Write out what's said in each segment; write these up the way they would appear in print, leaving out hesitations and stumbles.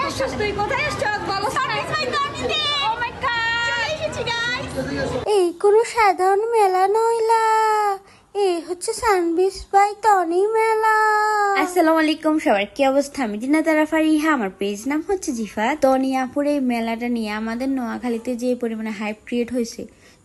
আসছিস তুই? কোথায় আসছিস বলো। Oh my God! এই কোনো সাধারণ মেলা নইলা, এই হচ্ছে সানবিস বাই টনি মেলা। আসসালামু আলাইকুম, সবার কি অবস্থা? আমি দিনা তারা ফারিহা, আমার পেজ নাম হচ্ছে জিফা। টনি আপুর এই মেলাটা নিয়ে আমাদের নোয়াখালীতে যে পরিমাণে হাইপ ক্রিয়েট হয়েছে,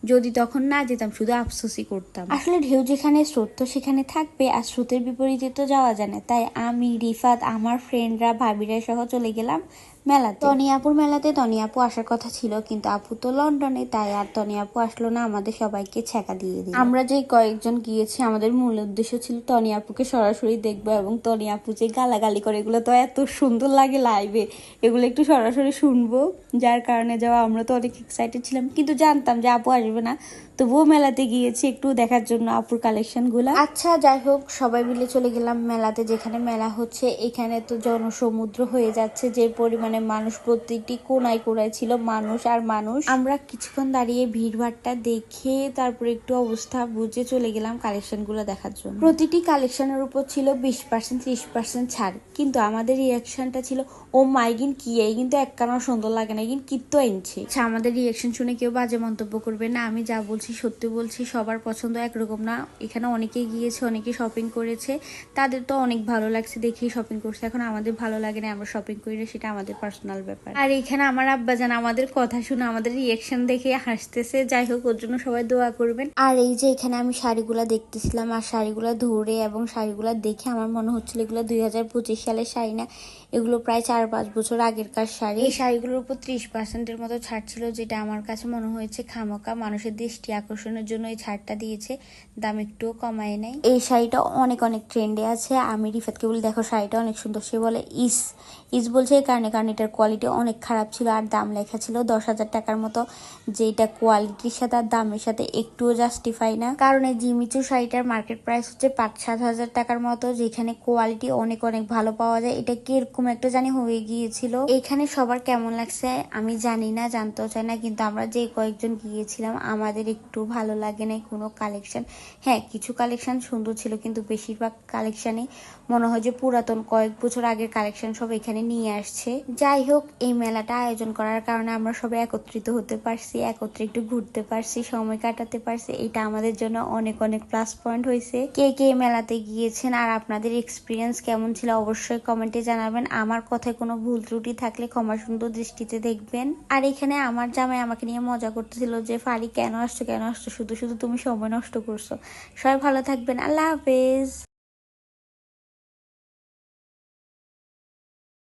যদি তখন না যেতাম শুধু আফসোসই করতাম। আসলে ঢেউ যেখানে স্রোত তো সেখানে থাকবে, আর স্রোতের বিপরীতে তো যাওয়া যায় না। তাই আমি, রিফাত, আমার ফ্রেন্ডরা, ভাবিরা সহ চলে গেলাম মেলাতে। টনি আপুর মেলাতে টনি আপু আসার কথা ছিল, কিন্তু আপু তো লন্ডনে, তাই আর টনি আপু আসলো না, আমাদের সবাইকে ছ্যাঁকা দিয়ে দিল। আমরা যে কয়েকজন গিয়েছি, আমাদের মূল উদ্দেশ্য ছিল টনি আপুকে সরাসরি দেখবো, এবং টনি আপু যে গালাগালি করে এগুলো তো এত সুন্দর লাগে লাইভে, এগুলো একটু সরাসরি শুনবো। যার কারণে যাওয়া, আমরা তো অনেক এক্সাইটেড ছিলাম, কিন্তু জানতাম যে আপু আসবে না, তবুও মেলাতে গিয়েছি একটু দেখার জন্য আপুর কালেকশন গুলা। আচ্ছা যাই হোক, সবাই মিলে চলে গেলাম মেলাতে। যেখানে মেলা হচ্ছে এখানে তো জনসমুদ্র হয়ে যাচ্ছে, যে পরিমাণে মানুষ, প্রত্যেকটি কোনায় কোনায় ছিল মানুষ আর মানুষ। আমরা কিছুক্ষণ দাঁড়িয়ে ভিড়ভাড়টা দেখে তারপরে একটু অবস্থা বুঝে চলে গেলাম কালেকশন গুলো দেখার জন্য। প্রতিটি কালেকশনের উপর ছিল 20% 30% ছাড়, কিন্তু আমাদের রিয়াকশনটা ছিল ও মাইগিন কি, এই কিন্তু একখানা সুন্দর লাগে না, কিন্তু কিত্তো এনেছে। আচ্ছা, আমাদের রিয়াকশন শুনে কেউ বাজে মন্তব্য করবে না, আমি যা বলছি সত্যি বলছি। সবার পছন্দ একরকম না, এখানে অনেকেই গিয়েছে, অনেকে শপিং করেছে, তাদের তো অনেক ভালো লাগছে দেখেই শপিং করছে। এখন আমাদের ভালো লাগে না, আমরা শপিং করি না, সেটা আমাদের পার্সোনাল ব্যাপার। আর এখানে আমার আব্বাজান আমাদের কথা শুনে, আমাদের রিয়াকশন দেখে হাসতেছে। যাই হোক, ওর জন্য সবাই দোয়া করবেন। আর এই যে এখানে আমি শাড়িগুলা দেখতেছিলাম, আর শাড়িগুলা ধরে এবং শাড়িগুলা দেখে আমার মনে হচ্ছিল এগুলো 2025 সালের শাড়ি না, এগুলো প্রায় 4-5 বছর আগেরকার শাড়ি। এই শাড়িগুলোর উপর 30%-এর মতো ছাড় ছিল, যেটা আমার কাছে মনে হয়েছে খামোকা মানুষের দৃষ্টি আকর্ষণের জন্য এই ছাড়টা দিয়েছে, দাম একটুও কমায় নাই। এই শাড়িটা অনেক অনেক ট্রেন্ডে আছে। আমি রিফাতকে বলি দেখো শাড়িটা অনেক সুন্দর, সে বলে ইস ইস বলছে এই কারণে, কারণ এটার কোয়ালিটি অনেক খারাপ ছিল, আর দাম লেখা ছিল 10,000 টাকার মতো, যেটা কোয়ালিটির সাথে আর দামের সাথে একটুও জাস্টিফাই না। কারণ এই জিমিচু শাড়িটার মার্কেট প্রাইস হচ্ছে 5-7 হাজার টাকার মতো, যেখানে কোয়ালিটি অনেক অনেক ভালো পাওয়া যায়। এটা কিরকম একটা জানি হয়ে গিয়েছিল। এখানে সবার কেমন লাগছে আমি জানি না, জানতেও চাই না, কিন্তু আমরা যে কয়েকজন গিয়েছিলাম আমাদের একটু ভালো লাগে নাই কোনো কালেকশন। হ্যাঁ, কিছু কালেকশন সুন্দর ছিল, কিন্তু বেশিরভাগ কালেকশনই মনে হয় যে পুরাতন কয়েক বছর আগের কালেকশন সব এখানে নিয়ে আসছে। যাই হোক, এই মেলাটা আয়োজন করার কারণে আমরা সবাই একত্রিত হতে পারছি, একত্রে একটু ঘুরতে পারছি, সময় কাটাতে পারছি, এটা আমাদের জন্য অনেক অনেক প্লাস পয়েন্ট হয়েছে। কে কে মেলাতে গিয়েছেন আর আপনাদের এক্সপিরিয়েন্স কেমন ছিল অবশ্যই কমেন্টে জানাবেন। আমার কথায় কোনো ভুল ত্রুটি থাকলে ক্ষমা সুন্দর দৃষ্টিতে দেখবেন। আর এখানে আমার জামাই আমাকে নিয়ে মজা করতেছিল যে ফারি কেন আসছো, শুধু শুধু তুমি সময় নষ্ট করছো। সবাই ভালো থাকবেন, আল্লাহ হাফেজ।